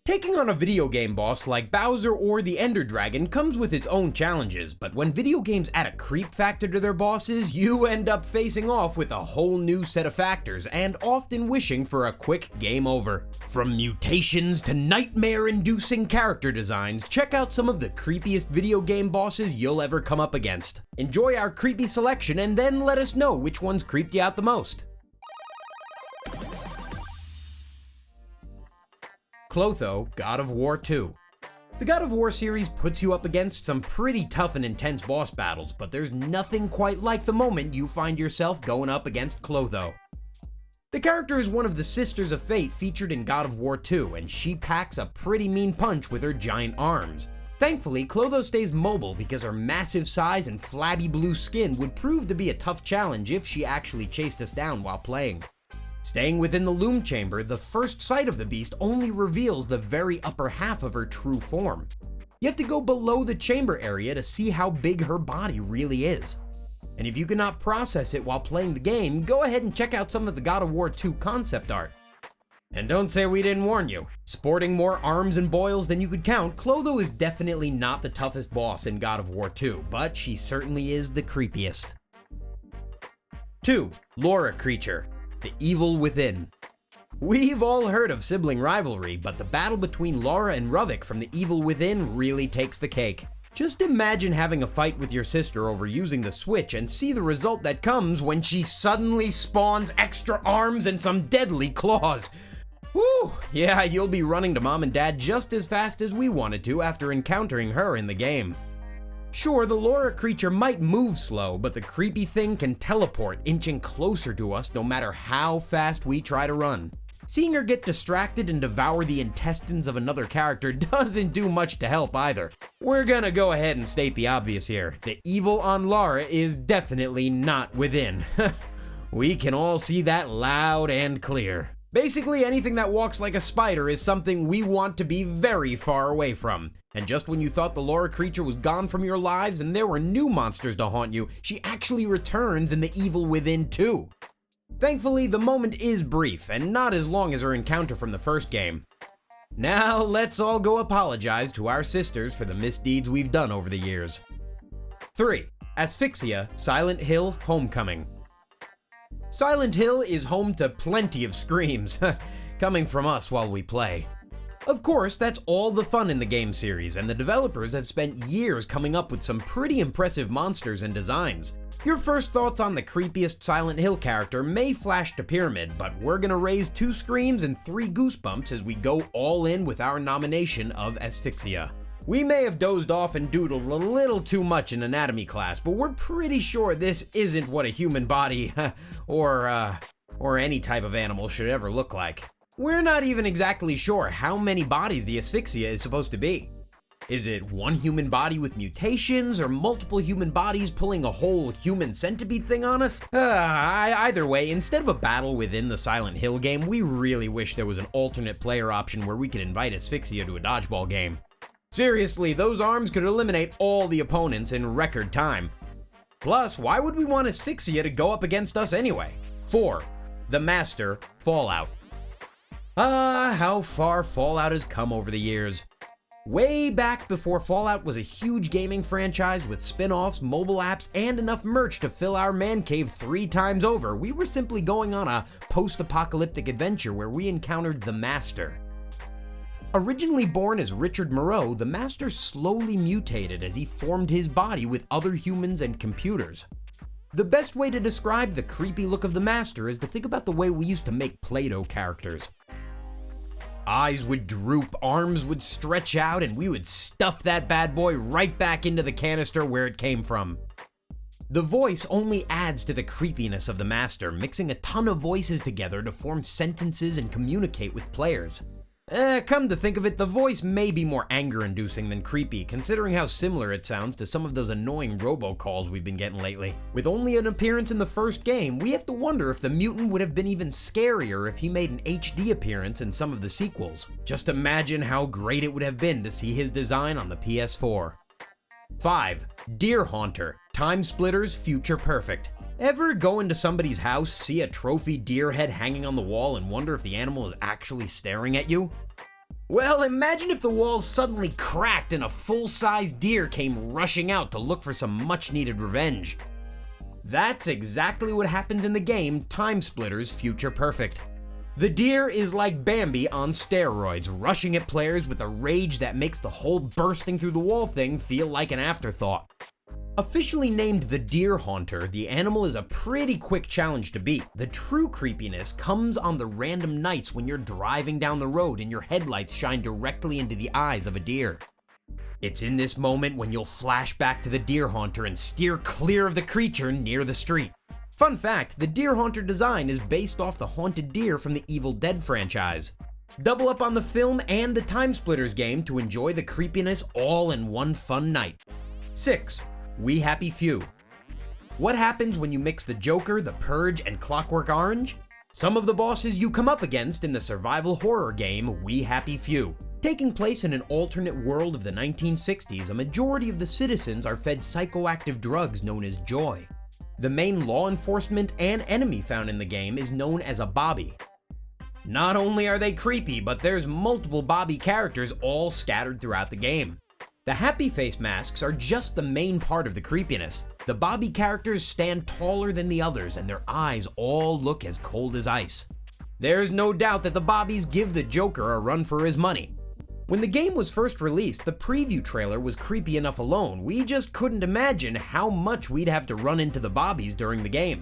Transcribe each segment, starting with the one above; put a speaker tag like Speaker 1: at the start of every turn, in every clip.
Speaker 1: Taking on a video game boss like Bowser or the Ender Dragon comes with its own challenges, but when video games add a creep factor to their bosses, you end up facing off with a whole new set of factors and often wishing for a quick game over. From mutations to nightmare-inducing character designs, check out some of the creepiest video game bosses you'll ever come up against. Enjoy our creepy selection and then let us know which ones creeped you out the most. Clotho, God of War 2. The God of War series puts you up against some pretty tough and intense boss battles, but there's nothing quite like the moment you find yourself going up against Clotho. The character is one of the Sisters of Fate featured in God of War 2, and she packs a pretty mean punch with her giant arms. Thankfully, Clotho stays mobile because her massive size and flabby blue skin would prove to be a tough challenge if she actually chased us down while playing. Staying within the Loom Chamber, the first sight of the beast only reveals the very upper half of her true form. You have to go below the chamber area to see how big her body really is. And if you cannot process it while playing the game, go ahead and check out some of the God of War 2 concept art. And don't say we didn't warn you. Sporting more arms and boils than you could count, Clotho is definitely not the toughest boss in God of War 2, but she certainly is the creepiest. 2. Laura Creature. The Evil Within. We've all heard of sibling rivalry, but the battle between Laura and Ruvik from The Evil Within really takes the cake. Just imagine having a fight with your sister over using the Switch and see the result that comes when she suddenly spawns extra arms and some deadly claws. Whew, yeah, you'll be running to mom and dad just as fast as we wanted to after encountering her in the game. Sure, the Laura Creature might move slow, but the creepy thing can teleport, inching closer to us no matter how fast we try to run. Seeing her get distracted and devour the intestines of another character doesn't do much to help either. We're gonna go ahead and state the obvious here. The evil on Laura is definitely not within. We can all see that loud and clear. Basically, anything that walks like a spider is something we want to be very far away from. And just when you thought the Laura Creature was gone from your lives and there were new monsters to haunt you, she actually returns in The Evil Within 2. Thankfully, the moment is brief and not as long as her encounter from the first game. Now, let's all go apologize to our sisters for the misdeeds we've done over the years. 3. Asphyxia, Silent Hill Homecoming. Silent Hill is home to plenty of screams, coming from us while we play. Of course, that's all the fun in the game series, and the developers have spent years coming up with some pretty impressive monsters and designs. Your first thoughts on the creepiest Silent Hill character may flash to Pyramid, but we're gonna raise 2 screams and 3 goosebumps as we go all in with our nomination of Asphyxia. We may have dozed off and doodled a little too much in anatomy class, but we're pretty sure this isn't what a human body, or any type of animal should ever look like. We're not even exactly sure how many bodies the Asphyxia is supposed to be. Is it one human body with mutations, or multiple human bodies pulling a whole human centipede thing on us? Either way, instead of a battle within the Silent Hill game, we really wish there was an alternate player option where we could invite Asphyxia to a dodgeball game. Seriously, those arms could eliminate all the opponents in record time. Plus, why would we want Asphyxia to go up against us anyway? 4. The Master, Fallout. How far Fallout has come over the years. Way back before Fallout was a huge gaming franchise with spin-offs, mobile apps, and enough merch to fill our man cave 3 times over, we were simply going on a post-apocalyptic adventure where we encountered the Master. Originally born as Richard Moreau, the Master slowly mutated as he formed his body with other humans and computers. The best way to describe the creepy look of the Master is to think about the way we used to make Play-Doh characters. Eyes would droop, arms would stretch out, and we would stuff that bad boy right back into the canister where it came from. The voice only adds to the creepiness of the Master, mixing a ton of voices together to form sentences and communicate with players. Come to think of it, the voice may be more anger-inducing than creepy, considering how similar it sounds to some of those annoying robocalls we've been getting lately. With only an appearance in the first game, we have to wonder if the mutant would have been even scarier if he made an HD appearance in some of the sequels. Just imagine how great it would have been to see his design on the PS4. 5. Deer Haunter, Time Splitters Future Perfect. Ever go into somebody's house, see a trophy deer head hanging on the wall, and wonder if the animal is actually staring at you? Well, imagine if the walls suddenly cracked and a full-size deer came rushing out to look for some much-needed revenge. That's exactly what happens in the game Time Splitters Future Perfect. The deer is like Bambi on steroids, rushing at players with a rage that makes the whole bursting through the wall thing feel like an afterthought. Officially named the Deer Haunter, the animal is a pretty quick challenge to beat. The true creepiness comes on the random nights when you're driving down the road and your headlights shine directly into the eyes of a deer. It's in this moment when you'll flash back to the Deer Haunter and steer clear of the creature near the street. Fun fact, the Deer Haunter design is based off the haunted deer from the Evil Dead franchise. Double up on the film and the Time Splitters game to enjoy the creepiness all in one fun night. 6. We Happy Few. What happens when you mix the Joker, the Purge, and Clockwork Orange? Some of the bosses you come up against in the survival horror game We Happy Few. Taking place in an alternate world of the 1960s, a majority of the citizens are fed psychoactive drugs known as joy. The main law enforcement and enemy found in the game is known as a Bobby. Not only are they creepy, but there's multiple Bobby characters all scattered throughout the game. The happy face masks are just the main part of the creepiness. The Bobby characters stand taller than the others and their eyes all look as cold as ice. There's no doubt that the Bobbies give the Joker a run for his money. When the game was first released, the preview trailer was creepy enough alone. We just couldn't imagine how much we'd have to run into the Bobbies during the game.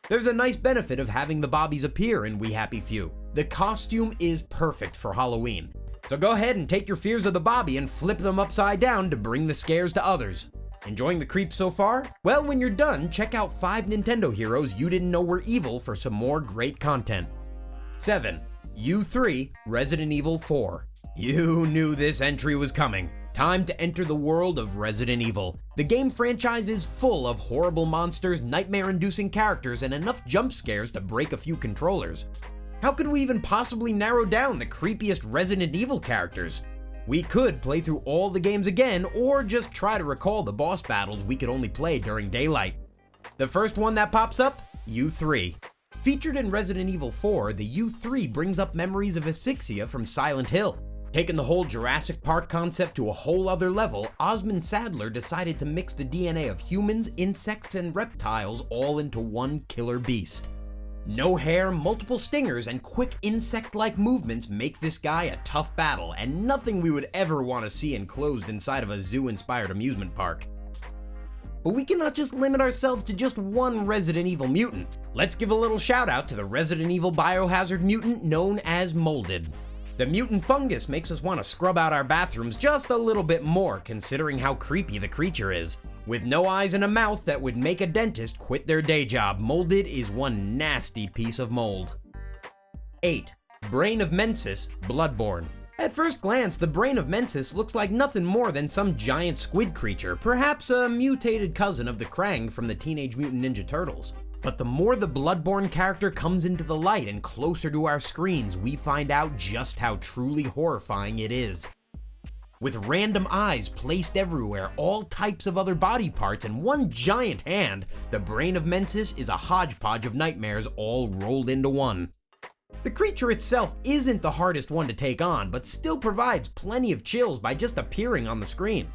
Speaker 1: There's a nice benefit of having the Bobbies appear in We Happy Few. The costume is perfect for Halloween. So go ahead and take your fears of the Bobby and flip them upside down to bring the scares to others. Enjoying the creeps so far? Well, when you're done, check out 5 Nintendo heroes you didn't know were evil for some more great content. 7. U3 Resident Evil 4. You knew this entry was coming. Time to enter the world of Resident Evil. The game franchise is full of horrible monsters, nightmare-inducing characters, and enough jump scares to break a few controllers. How could we even possibly narrow down the creepiest Resident Evil characters? We could play through all the games again, or just try to recall the boss battles we could only play during daylight. The first one that pops up? U3. Featured in Resident Evil 4, the U3 brings up memories of asphyxia from Silent Hill. Taking the whole Jurassic Park concept to a whole other level, Osmond Sadler decided to mix the DNA of humans, insects, and reptiles all into one killer beast. No hair, multiple stingers, and quick insect-like movements make this guy a tough battle, and nothing we would ever want to see enclosed inside of a zoo-inspired amusement park. But we cannot just limit ourselves to just one Resident Evil mutant. Let's give a little shout out to the Resident Evil biohazard mutant known as Molded. The mutant fungus makes us want to scrub out our bathrooms just a little bit more, considering how creepy the creature is. With no eyes and a mouth that would make a dentist quit their day job, Molded is one nasty piece of mold. 8. Brain of Mensis, Bloodborne. At first glance, the Brain of Mensis looks like nothing more than some giant squid creature, perhaps a mutated cousin of the Krang from the Teenage Mutant Ninja Turtles. But the more the Bloodborne character comes into the light and closer to our screens, we find out just how truly horrifying it is. With random eyes placed everywhere, all types of other body parts, and one giant hand, the Brain of Mensis is a hodgepodge of nightmares all rolled into one. The creature itself isn't the hardest one to take on, but still provides plenty of chills by just appearing on the screen.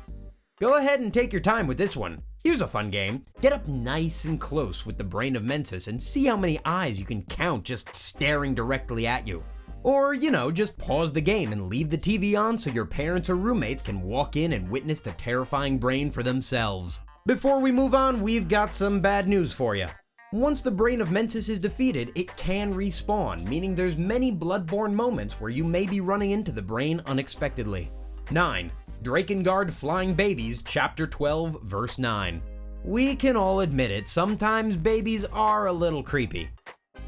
Speaker 1: Go ahead and take your time with this one. Here's a fun game. Get up nice and close with the Brain of Mensis and see how many eyes you can count just staring directly at you. Or, just pause the game and leave the TV on so your parents or roommates can walk in and witness the terrifying Brain for themselves. Before we move on, we've got some bad news for you. Once the Brain of Mensis is defeated, it can respawn, meaning there's many Bloodborne moments where you may be running into the Brain unexpectedly. 9. Drakengard Flying Babies, Chapter 12, Verse 9. We can all admit it, sometimes babies are a little creepy.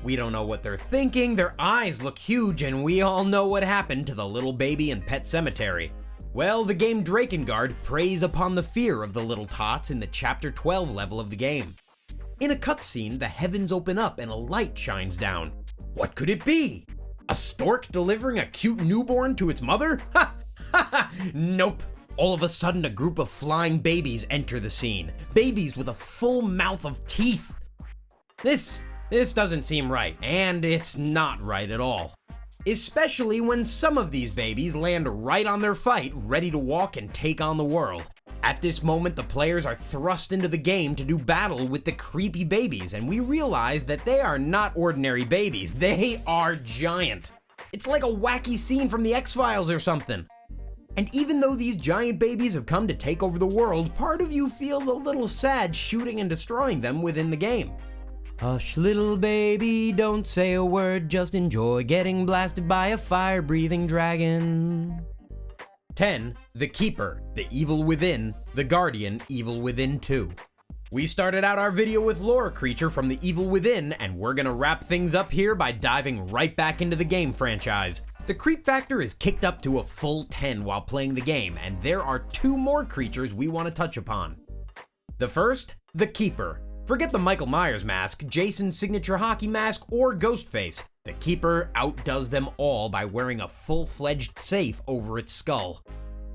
Speaker 1: We don't know what they're thinking, their eyes look huge, and we all know what happened to the little baby in Pet Sematary. Well, the game Drakengard preys upon the fear of the little tots in the Chapter 12 level of the game. In a cutscene, the heavens open up and a light shines down. What could it be? A stork delivering a cute newborn to its mother? Ha! Ha ha! Nope. All of a sudden, a group of flying babies enter the scene. Babies with a full mouth of teeth. This doesn't seem right, and it's not right at all. especially when some of these babies land right on their fight, ready to walk and take on the world. At this moment, the players are thrust into the game to do battle with the creepy babies, and we realize that they are not ordinary babies, they are giant. It's like a wacky scene from the X-Files or something. And even though these giant babies have come to take over the world, part of you feels a little sad shooting and destroying them within the game. Hush, little baby, don't say a word, just enjoy getting blasted by a fire-breathing dragon. 10. The Keeper, the Evil Within, the Guardian, Evil Within 2. We started out our video with Lore Creature from the Evil Within, and we're gonna wrap things up here by diving right back into the game franchise. The creep factor is kicked up to a full 10 while playing the game, and there are 2 more creatures we want to touch upon. The first, the Keeper. Forget the Michael Myers mask, Jason's signature hockey mask, or Ghostface. The Keeper outdoes them all by wearing a full-fledged safe over its skull.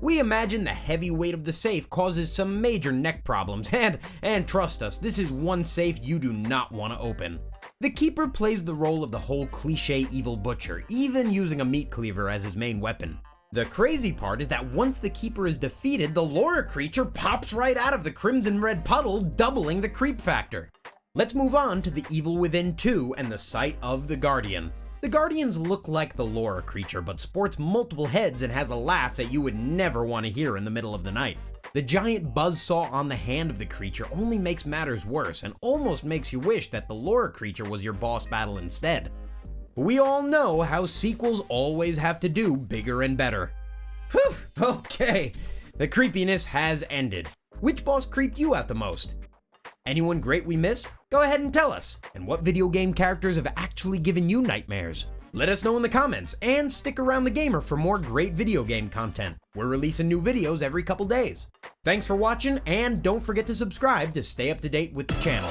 Speaker 1: We imagine the heavy weight of the safe causes some major neck problems, and trust us, this is one safe you do not want to open. The Keeper plays the role of the whole cliché evil butcher, even using a meat cleaver as his main weapon. The crazy part is that once the Keeper is defeated, the Lore Creature pops right out of the crimson red puddle, doubling the creep factor. Let's move on to the Evil Within 2 and the sight of the Guardian. The Guardians look like the Lore Creature, but sports multiple heads and has a laugh that you would never want to hear in the middle of the night. The giant buzzsaw on the hand of the creature only makes matters worse and almost makes you wish that the Lore Creature was your boss battle instead. We all know how sequels always have to do bigger and better. Whew, okay, the creepiness has ended. Which boss creeped you out the most? Anyone great we missed? Go ahead and tell us. And what video game characters have actually given you nightmares? Let us know in the comments, and stick around the gamer for more great video game content. We're releasing new videos every couple days. Thanks for watching, and don't forget to subscribe to stay up to date with the channel.